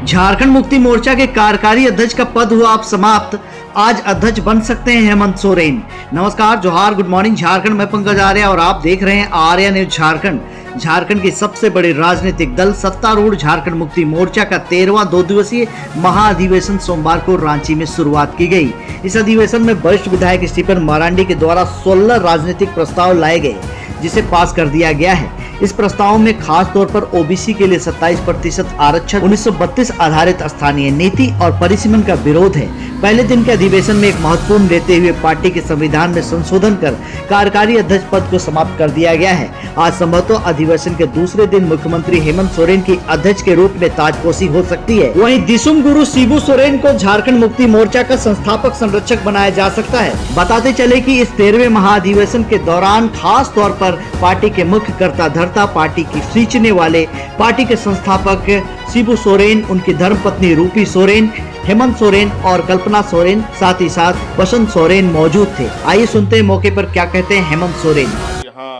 झारखंड मुक्ति मोर्चा के कार्यकारी अध्यक्ष का पद हुआ अब समाप्त। आज अध्यक्ष बन सकते हैं हेमंत सोरेन। नमस्कार, जोहार, गुड मॉर्निंग झारखंड। मैं पंकज आर्य और आप देख रहे हैं आर्या न्यूज झारखंड। झारखंड की सबसे बड़ी राजनीतिक दल सत्तारूढ़ झारखंड मुक्ति मोर्चा का 13वां 2 दिवसीय महाअधिवेशन सोमवार को रांची में शुरुआत की गई। इस अधिवेशन में वरिष्ठ विधायक स्टीफन मरांडी के द्वारा 16 राजनीतिक प्रस्ताव लाए गए, जिसे पास कर दिया गया है। इस प्रस्ताव में खास तौर पर ओबीसी के लिए 27% आरक्षण, 1932 आधारित स्थानीय नीति और परिसीमन का विरोध है। पहले दिन के अधिवेशन में एक महत्वपूर्ण लेते हुए पार्टी के संविधान में संशोधन कर कार्यकारी अध्यक्ष पद को समाप्त कर दिया गया है। आज संभवतः अधिवेशन के दूसरे दिन मुख्यमंत्री हेमंत सोरेन की अध्यक्ष के रूप में ताजपोशी हो सकती है। वहीं दिसुम गुरु शिबू सोरेन को झारखंड मुक्ति मोर्चा का संस्थापक संरक्षक बनाया जा सकता है। बताते चले कि इस 13वें महाअधिवेशन के दौरान खास तौर पर पार्टी के मुख्य कर्ता धर्ता, पार्टी की सींचने वाले पार्टी के संस्थापक शिबू सोरेन, उनकी धर्मपत्नी रूपी सोरेन, हेमंत सोरेन और कल्पना सोरेन, साथ ही साथ बसंत सोरेन मौजूद थे। आइए सुनते हैं मौके पर क्या कहते हैं हेमंत सोरेन। यहाँ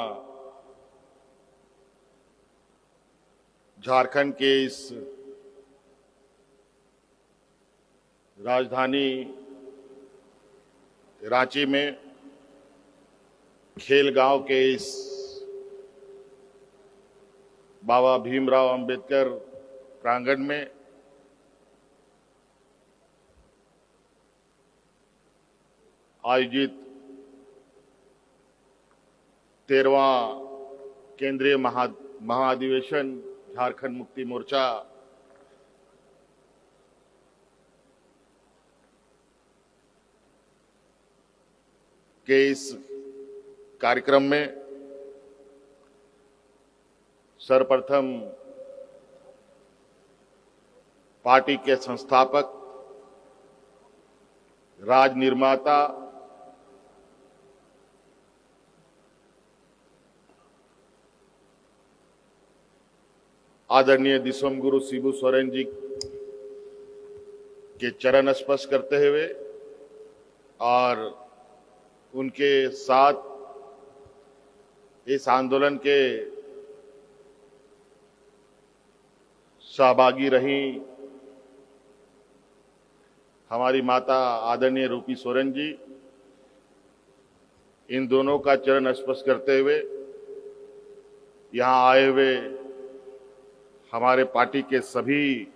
झारखंड के इस राजधानी रांची में खेलगांव के इस बाबा भीमराव अंबेडकर प्रांगण में आयोजित 13वां केंद्रीय महाअधिवेशन झारखंड मुक्ति मोर्चा के इस कार्यक्रम में सर्वप्रथम पार्टी के संस्थापक, राज निर्माता, आदरणीय दिसुम गुरु शिबू सोरेन जी के चरण स्पर्श करते हुए और उनके साथ इस आंदोलन के सहभागी रही हमारी माता आदरणीय रूपी सोरेन जी, इन दोनों का चरण स्पर्श करते हुए यहाँ आए हुए हमारे पार्टी के सभी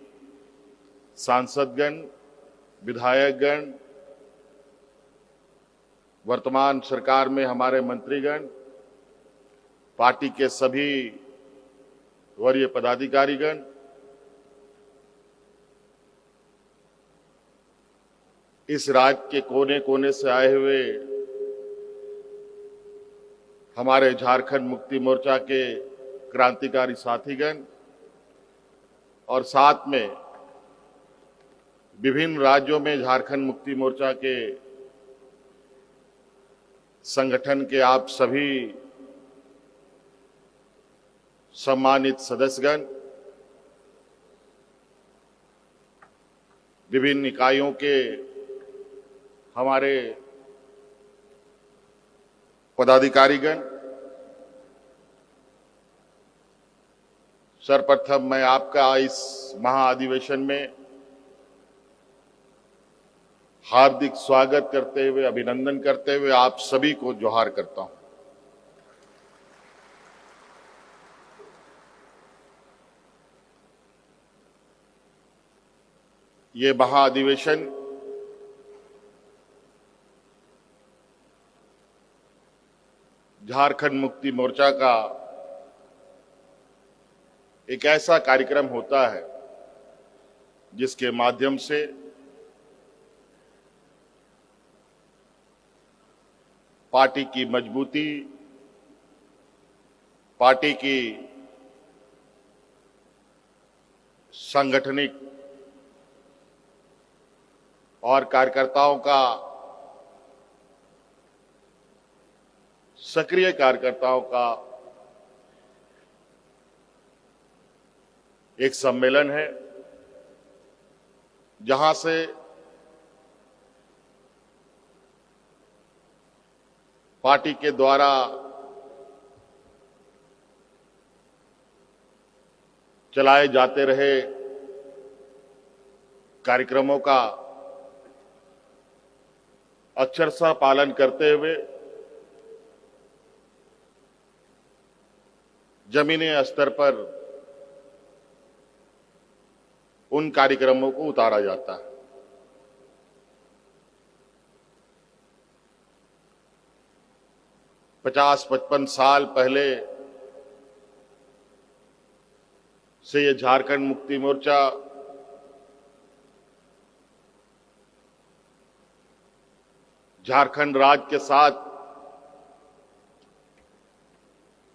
सांसदगण, विधायकगण, वर्तमान सरकार में हमारे मंत्रीगण, पार्टी के सभी वरीय पदाधिकारीगण, इस राज्य के कोने कोने से आए हुए हमारे झारखंड मुक्ति मोर्चा के क्रांतिकारी साथीगण और साथ में विभिन्न राज्यों में झारखंड मुक्ति मोर्चा के संगठन के आप सभी सम्मानित सदस्यगण, विभिन्न इकाइयों के हमारे पदाधिकारीगण, सर्वप्रथम मैं आपका इस महाअधिवेशन में हार्दिक स्वागत करते हुए, अभिनंदन करते हुए आप सभी को जोहार करता हूं। ये महाअधिवेशन झारखंड मुक्ति मोर्चा का एक ऐसा कार्यक्रम होता है जिसके माध्यम से पार्टी की मजबूती, पार्टी की सांगठनिक और कार्यकर्ताओं का, सक्रिय कार्यकर्ताओं का एक सम्मेलन है, जहां से पार्टी के द्वारा चलाए जाते रहे कार्यक्रमों का अक्षरशः पालन करते हुए जमीनी स्तर पर उन कार्यक्रमों को उतारा जाता है। पचास 55 साल पहले से ये झारखंड मुक्ति मोर्चा झारखंड राज्य के साथ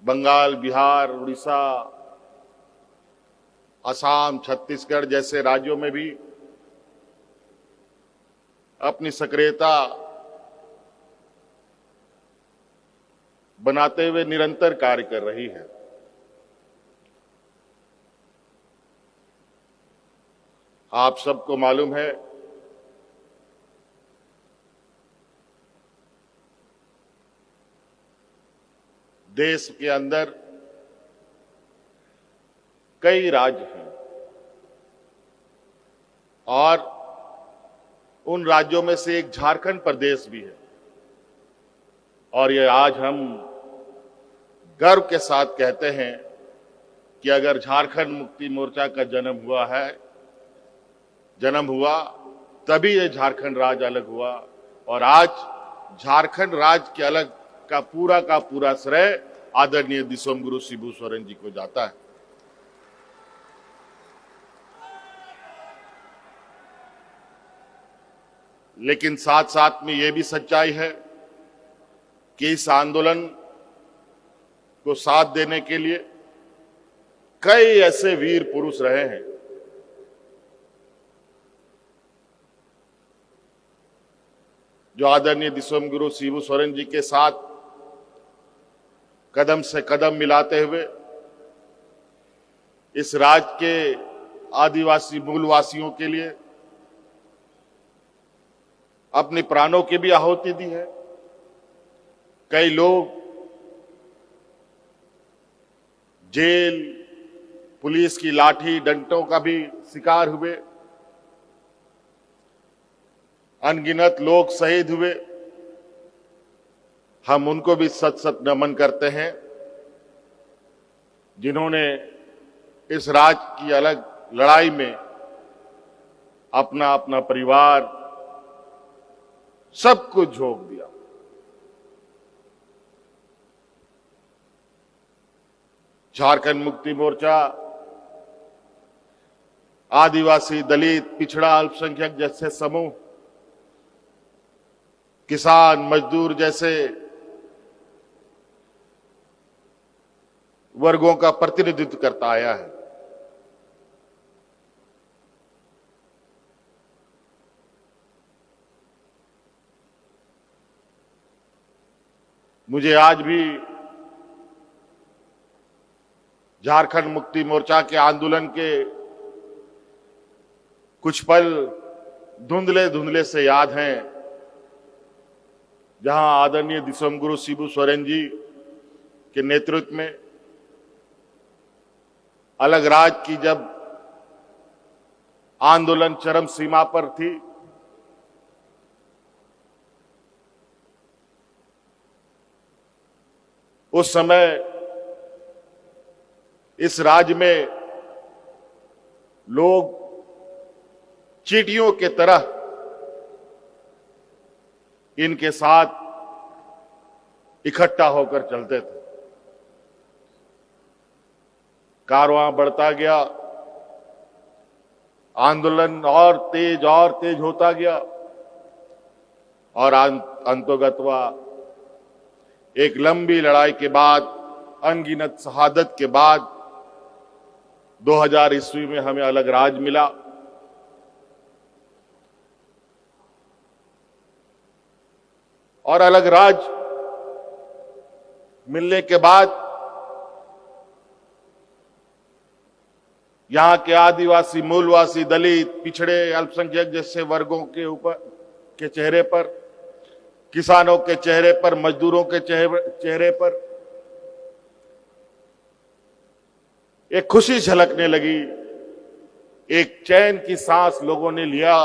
बंगाल, बिहार, उड़ीसा, असम, छत्तीसगढ़ जैसे राज्यों में भी अपनी सक्रियता बनाते हुए निरंतर कार्य कर रही है। आप सबको मालूम है देश के अंदर कई राज्य हैं और उन राज्यों में से एक झारखंड प्रदेश भी है। और ये आज हम गर्व के साथ कहते हैं कि अगर झारखंड मुक्ति मोर्चा का जन्म हुआ तभी ये झारखंड राज्य अलग हुआ। और आज झारखंड राज्य के अलग का पूरा श्रेय आदरणीय दिसोम गुरु शिबू सोरेन जी को जाता है। लेकिन साथ साथ में यह भी सच्चाई है कि इस आंदोलन को साथ देने के लिए कई ऐसे वीर पुरुष रहे हैं जो आदरणीय दिसोम गुरु शिबू सोरेन जी के साथ कदम से कदम मिलाते हुए इस राज्य के आदिवासी मूलवासियों के लिए अपने प्राणों की भी आहुति दी है। कई लोग जेल, पुलिस की लाठी डंडों का भी शिकार हुए, अनगिनत लोग शहीद हुए। हम उनको भी सत सत नमन करते हैं जिन्होंने इस राज्य की अलग लड़ाई में अपना अपना परिवार सब कुछ झोंक दिया। झारखंड मुक्ति मोर्चा आदिवासी, दलित, पिछड़ा, अल्पसंख्यक जैसे समूह, किसान, मजदूर जैसे वर्गों का प्रतिनिधित्व करता आया है। मुझे आज भी झारखंड मुक्ति मोर्चा के आंदोलन के कुछ पल धुंधले धुंधले से याद हैं, जहां आदरणीय दिसोम गुरु शिबू सोरेन जी के नेतृत्व में अलग राज्य की जब आंदोलन चरम सीमा पर थी, उस समय इस राज्य में लोग चींटियों के तरह इनके साथ इकट्ठा होकर चलते थे। कारवां बढ़ता गया, आंदोलन और तेज होता गया और अंतोगत्वा एक लंबी लड़ाई के बाद, अनगिनत शहादत के बाद 2000 ईस्वी में हमें अलग राज्य मिला। और अलग राज्य मिलने के बाद यहां के आदिवासी, मूलवासी, दलित, पिछड़े, अल्पसंख्यक जैसे वर्गों के चेहरे पर, किसानों के चेहरे पर, मजदूरों के चेहरे पर एक खुशी झलकने लगी एक चैन की सांस लोगों ने लिया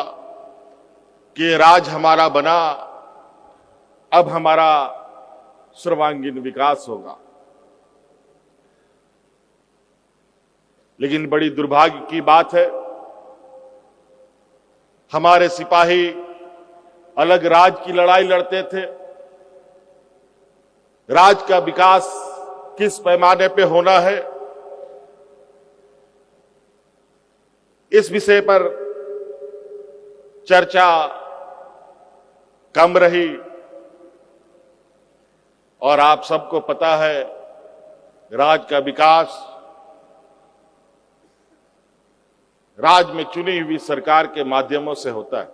कि राज हमारा बना, अब हमारा सर्वांगीण विकास होगा। लेकिन बड़ी दुर्भाग्य की बात है, हमारे सिपाही अलग राज की लड़ाई लड़ते थे। राज का विकास किस पैमाने पे होना है, इस विषय पर चर्चा कम रही। और आप सबको पता है, राज का विकास राज में चुनी हुई सरकार के माध्यमों से होता है।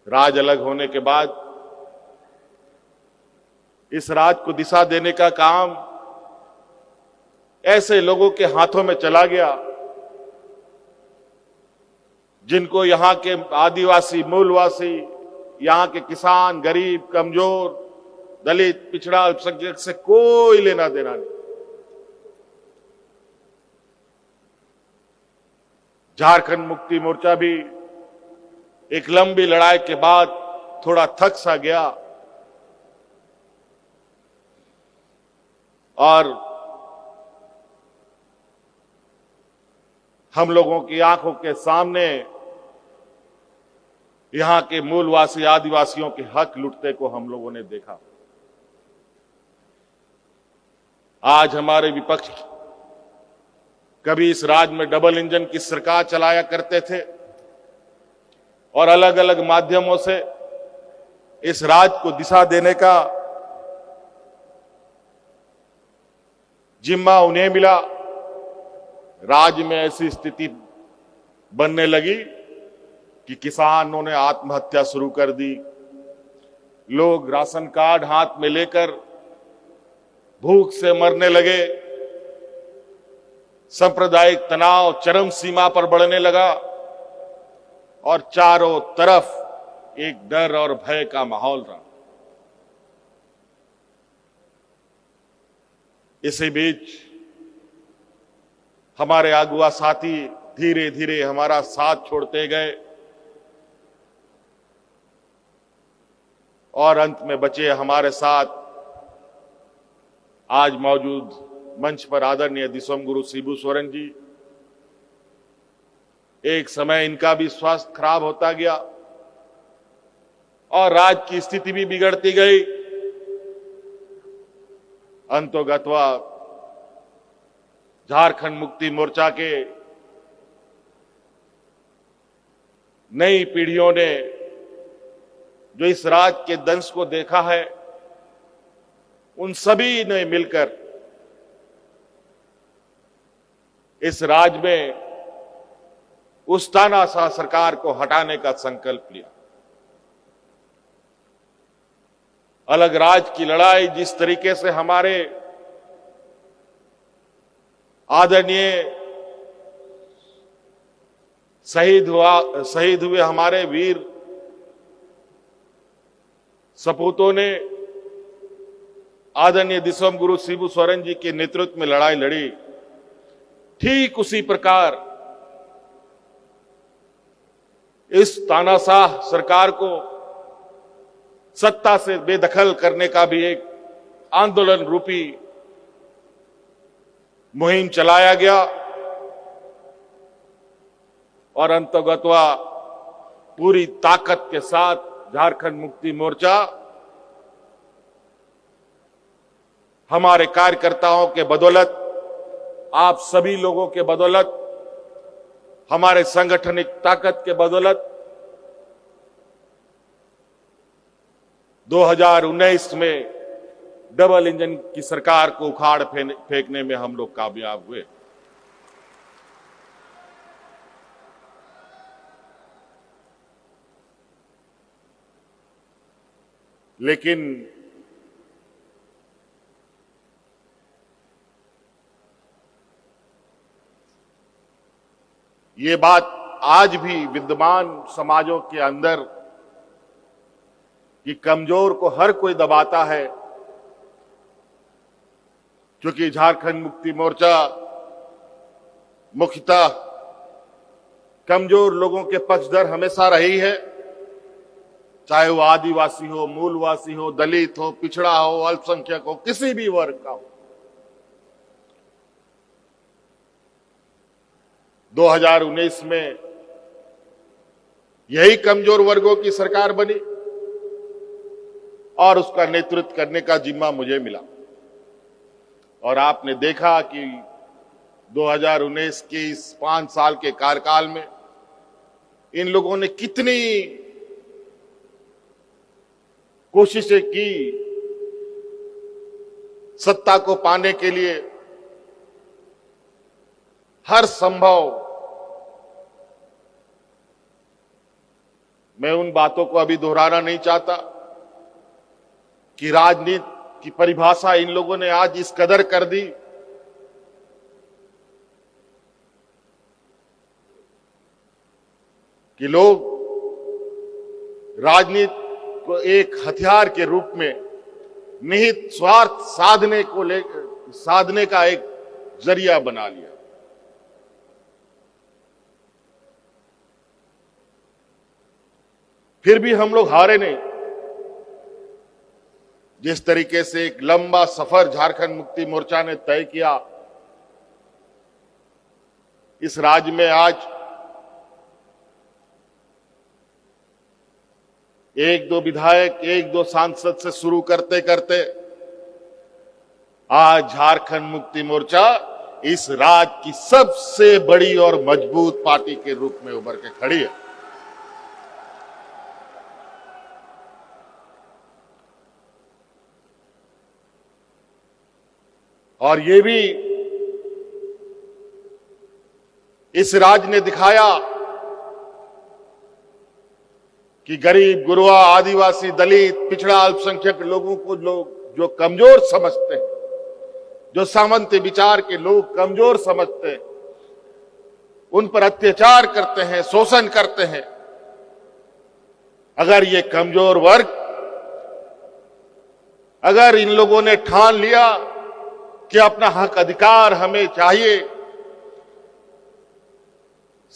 राज अलग होने के बाद इस राज को दिशा देने का काम ऐसे लोगों के हाथों में चला गया जिनको यहां के आदिवासी, मूलवासी, यहां के किसान, गरीब, कमजोर, दलित, पिछड़ा, अल्पसंख्यक से कोई लेना देना नहीं। झारखंड मुक्ति मोर्चा भी एक लंबी लड़ाई के बाद थोड़ा थक सा गया और हम लोगों की आंखों के सामने यहां के मूलवासी आदिवासियों के हक लुटते को हम लोगों ने देखा। आज हमारे विपक्ष कभी इस राज्य में डबल इंजन की सरकार चलाया करते थे और अलग अलग माध्यमों से इस राज्य को दिशा देने का जिम्मा उन्हें मिला। राज्य में ऐसी स्थिति बनने लगी कि किसानों ने आत्महत्या शुरू कर दी, लोग राशन कार्ड हाथ में लेकर भूख से मरने लगे, सांप्रदायिक तनाव चरम सीमा पर बढ़ने लगा और चारों तरफ एक डर और भय का माहौल रहा। इसी बीच हमारे अगुआ साथी धीरे धीरे हमारा साथ छोड़ते गए और अंत में बचे हमारे साथ आज मौजूद मंच पर आदरणीय दिसोम गुरु शिबू सोरेन जी। एक समय इनका भी स्वास्थ्य खराब होता गया और राज्य की स्थिति भी बिगड़ती गई। अंतोगत्वा झारखंड मुक्ति मोर्चा के नई पीढ़ियों ने जो इस राज्य के दंश को देखा है, उन सभी ने मिलकर इस राज्य में उस तानाशाह सरकार को हटाने का संकल्प लिया। अलग राज्य की लड़ाई जिस तरीके से हमारे आदरणीय शहीद हुए हमारे वीर सपूतों ने आदरणीय दिसोम गुरु शिबू सोरेन जी के नेतृत्व में लड़ाई लड़ी, ठीक उसी प्रकार इस तानाशाह सरकार को सत्ता से बेदखल करने का भी एक आंदोलन रूपी मुहिम चलाया गया और अंतर्गतवा पूरी ताकत के साथ झारखंड मुक्ति मोर्चा हमारे कार्यकर्ताओं के बदौलत, आप सभी लोगों के बदौलत, हमारे सांगठनिक ताकत के बदौलत 2019 में डबल इंजन की सरकार को उखाड़ फेंकने में हम लोग कामयाब हुए। लेकिन ये बात आज भी विद्यमान समाजों के अंदर कि कमजोर को हर कोई दबाता है, क्योंकि झारखंड मुक्ति मोर्चा मुख्यतः कमजोर लोगों के पक्षधर हमेशा रही है, चाहे वो आदिवासी हो, मूलवासी हो, दलित हो, पिछड़ा हो, अल्पसंख्यक हो, किसी भी वर्ग का हो। 2019 में यही कमजोर वर्गों की सरकार बनी और उसका नेतृत्व करने का जिम्मा मुझे मिला। और आपने देखा कि 2019 के इस 5 साल के कार्यकाल में इन लोगों ने कितनी कोशिशें की सत्ता को पाने के लिए। हर संभव, मैं उन बातों को अभी दोहराना नहीं चाहता कि राजनीति की परिभाषा इन लोगों ने आज इस कदर कर दी कि लोग राजनीति को एक हथियार के रूप में निहित स्वार्थ साधने का एक जरिया बना लिया। फिर भी हम लोग हारे नहीं। जिस तरीके से एक लंबा सफर झारखंड मुक्ति मोर्चा ने तय किया, इस राज्य में आज एक दो विधायक, एक दो सांसद से शुरू करते करते आज झारखंड मुक्ति मोर्चा इस राज्य की सबसे बड़ी और मजबूत पार्टी के रूप में उभर के खड़ी है। और ये भी इस राज्य ने दिखाया कि गरीब, गुरबा, आदिवासी, दलित, पिछड़ा, अल्पसंख्यक लोगों को लोग जो कमजोर समझते हैं, जो सामंती विचार के लोग कमजोर समझते हैं, उन पर अत्याचार करते हैं, शोषण करते हैं, अगर ये कमजोर वर्ग, अगर इन लोगों ने ठान लिया कि अपना हक अधिकार हमें चाहिए,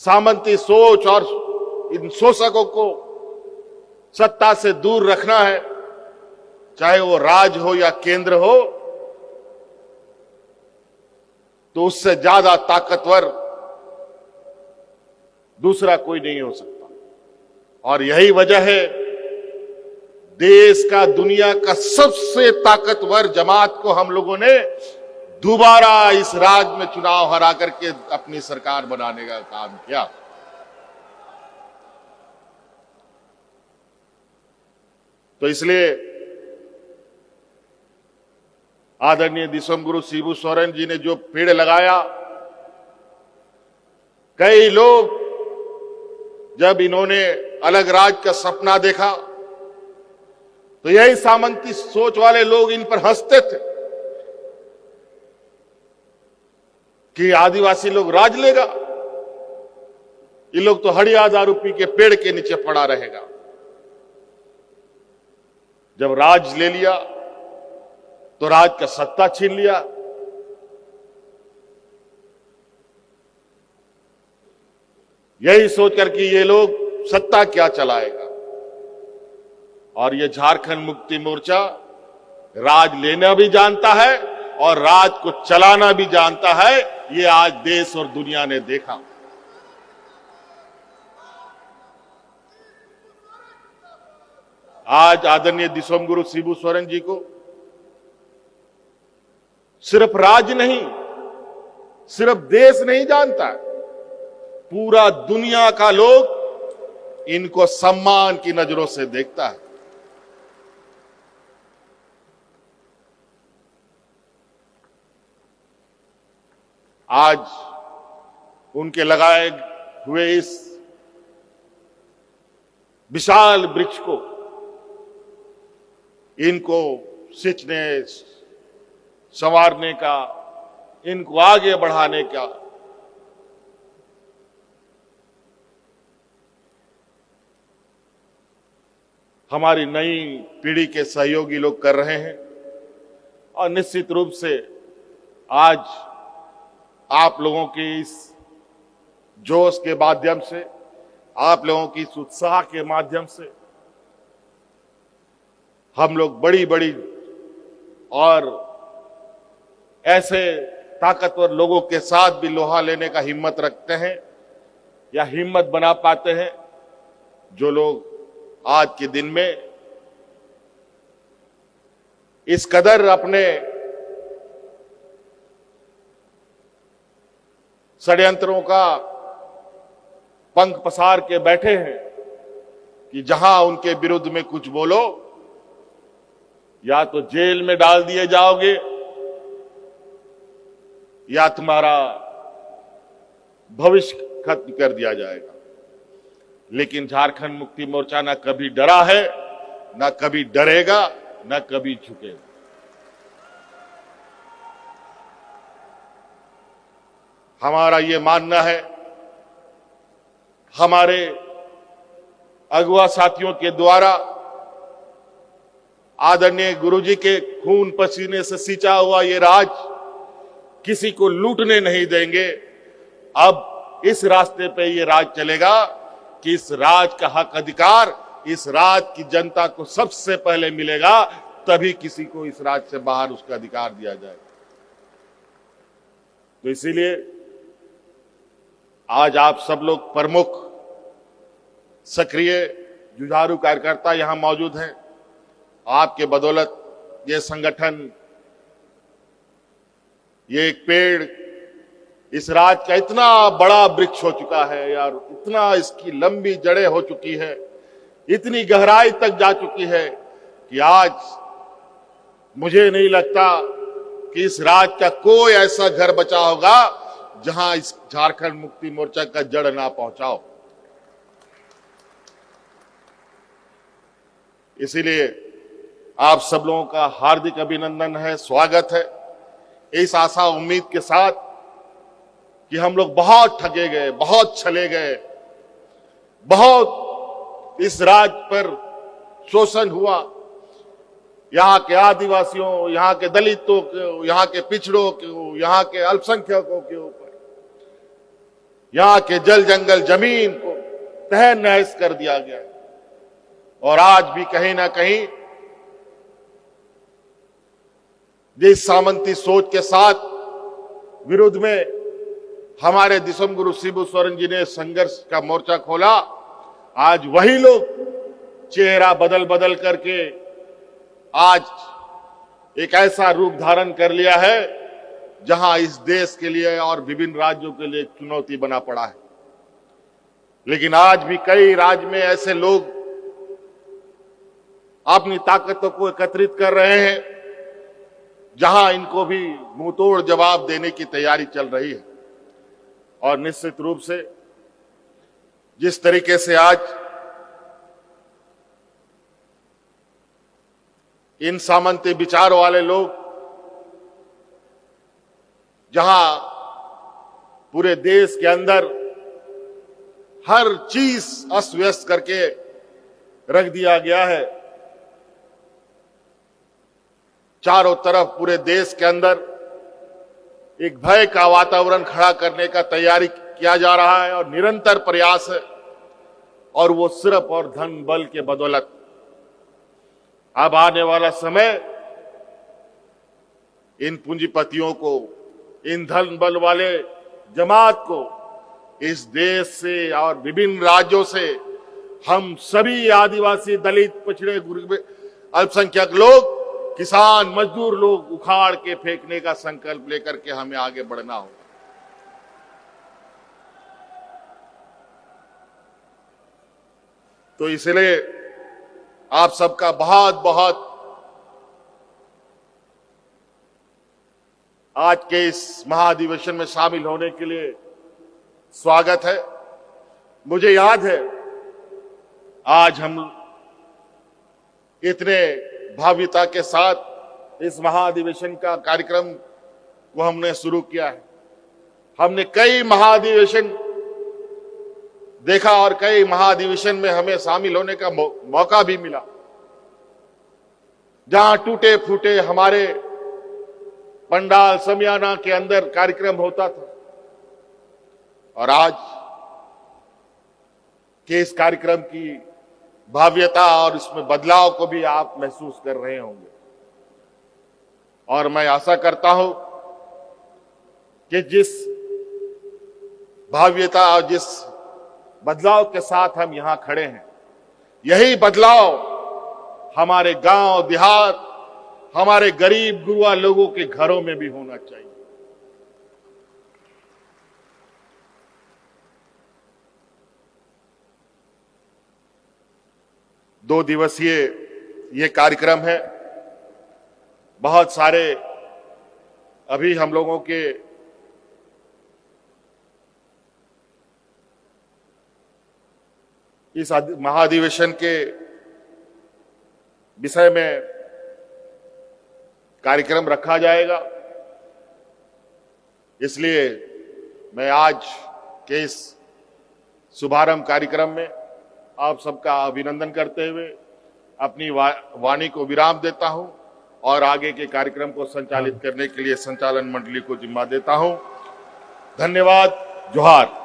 सामंती सोच और इन शोषकों को सत्ता से दूर रखना है, चाहे वो राज्य हो या केंद्र हो, तो उससे ज्यादा ताकतवर दूसरा कोई नहीं हो सकता। और यही वजह है देश का, दुनिया का सबसे ताकतवर जमात को हम लोगों ने दोबारा इस राज्य में चुनाव हरा करके अपनी सरकार बनाने का काम किया। तो इसलिए आदरणीय दिसोमगुरु शिबू सोरेन जी ने जो पेड़ लगाया, कई लोग जब इन्होंने अलग राज्य का सपना देखा तो यही सामंती सोच वाले लोग इन पर हंसते थे कि आदिवासी लोग राज लेगा, ये लोग तो हड़िया दारू पी के पेड़ के नीचे पड़ा रहेगा। जब राज ले लिया तो राज का सत्ता छीन लिया। यही सोचकर कि ये लोग सत्ता क्या चलाएगा, और ये झारखंड मुक्ति मोर्चा राज लेना भी जानता है और राज को चलाना भी जानता है। ये आज देश और दुनिया ने देखा। आज आदरणीय दिसोमगुरु शिबू सोरेन जी को सिर्फ राज्य नहीं, सिर्फ देश नहीं जानता है, पूरा दुनिया का लोग इनको सम्मान की नजरों से देखता है। आज उनके लगाए हुए इस विशाल वृक्ष को, इनको सींचने, संवारने का, इनको आगे बढ़ाने का हमारी नई पीढ़ी के सहयोगी लोग कर रहे हैं। और निश्चित रूप से आज आप लोगों की इस जोश के माध्यम से, आप लोगों की इस उत्साह के माध्यम से हम लोग बड़ी बड़ी और ऐसे ताकतवर लोगों के साथ भी लोहा लेने का हिम्मत रखते हैं या हिम्मत बना पाते हैं, जो लोग आज के दिन में इस कदर अपने षड्यंत्रों का पंख पसार के बैठे हैं कि जहां उनके विरुद्ध में कुछ बोलो या तो जेल में डाल दिए जाओगे या तुम्हारा भविष्य खत्म कर दिया जाएगा। लेकिन झारखंड मुक्ति मोर्चा ना कभी डरा है, ना कभी डरेगा, ना कभी झुकेगा। हमारा ये मानना है, हमारे अगुआ साथियों के द्वारा आदरणीय गुरुजी के खून पसीने से सींचा हुआ ये राज किसी को लूटने नहीं देंगे। अब इस रास्ते पे ये राज चलेगा कि इस राज का हक अधिकार इस राज की जनता को सबसे पहले मिलेगा, तभी किसी को इस राज से बाहर उसका अधिकार दिया जाएगा। तो इसीलिए आज आप सब लोग प्रमुख सक्रिय जुझारू कार्यकर्ता यहां मौजूद हैं। आपके बदौलत ये संगठन, ये एक पेड़ इस राज का इतना बड़ा वृक्ष हो चुका है यार, इतना इसकी लंबी जड़ें हो चुकी है, इतनी गहराई तक जा चुकी है कि आज मुझे नहीं लगता कि इस राज का कोई ऐसा घर बचा होगा जहां इस झारखंड मुक्ति मोर्चा का जड़ ना पहुंचाओ। इसीलिए आप सब लोगों का हार्दिक अभिनंदन है, स्वागत है, इस आशा उम्मीद के साथ कि हम लोग बहुत ठगे गए, बहुत छले गए, बहुत इस राज पर शोषण हुआ। यहाँ के आदिवासियों, यहाँ के दलितों को, यहाँ के पिछड़ों को, यहाँ के अल्पसंख्यकों के ऊपर, यहाँ के जल जंगल जमीन को तहस नहस कर दिया गया। और आज भी कहीं ना कहीं जिस सामंती सोच के साथ विरुद्ध में हमारे दिसम गुरु शिबू सोरेन जी ने संघर्ष का मोर्चा खोला, आज वही लोग चेहरा बदल बदल करके आज एक ऐसा रूप धारण कर लिया है जहां इस देश के लिए और विभिन्न राज्यों के लिए चुनौती बना पड़ा है। लेकिन आज भी कई राज्य में ऐसे लोग अपनी ताकतों को एकत्रित कर रहे हैं जहां इनको भी मुंहतोड़ जवाब देने की तैयारी चल रही है। और निश्चित रूप से जिस तरीके से आज इन सामंती विचारों वाले लोग जहां पूरे देश के अंदर हर चीज अस्त व्यस्त करके रख दिया गया है, चारों तरफ पूरे देश के अंदर एक भय का वातावरण खड़ा करने का तैयारी किया जा रहा है और निरंतर प्रयास है, और वो सिर्फ और धन बल के बदौलत। अब आने वाला समय इन पूंजीपतियों को, इन धन बल वाले जमात को इस देश से और विभिन्न राज्यों से हम सभी आदिवासी, दलित, पिछड़े, अल्पसंख्यक लोग, किसान, मजदूर लोग उखाड़ के फेंकने का संकल्प लेकर के हमें आगे बढ़ना होगा। तो इसलिए आप सबका बहुत बहुत आज के इस महाधिवेशन में शामिल होने के लिए स्वागत है। मुझे याद है आज हम इतने भाव्यता के साथ इस महाधिवेशन का कार्यक्रम को हमने शुरू किया है। हमने कई महाधिवेशन देखा और कई महाधिवेशन में हमें शामिल होने का मौका भी मिला, जहां टूटे फूटे हमारे पंडाल समियाना के अंदर कार्यक्रम होता था। और आज कि इस कार्यक्रम की भव्यता और इसमें बदलाव को भी आप महसूस कर रहे होंगे। और मैं आशा करता हूं कि जिस भव्यता और जिस बदलाव के साथ हम यहां खड़े हैं, यही बदलाव हमारे गांव देहात, हमारे गरीब गुरुआ लोगों के घरों में भी होना चाहिए। दो दिवसीय ये कार्यक्रम है। बहुत सारे अभी हम लोगों के इस महाधिवेशन के विषय में कार्यक्रम रखा जाएगा। इसलिए मैं आज के इस शुभारंभ कार्यक्रम में आप सबका अभिनंदन करते हुए अपनी वाणी को विराम देता हूं और आगे के कार्यक्रम को संचालित करने के लिए संचालन मंडली को जिम्मा देता हूं। धन्यवाद। जोहार।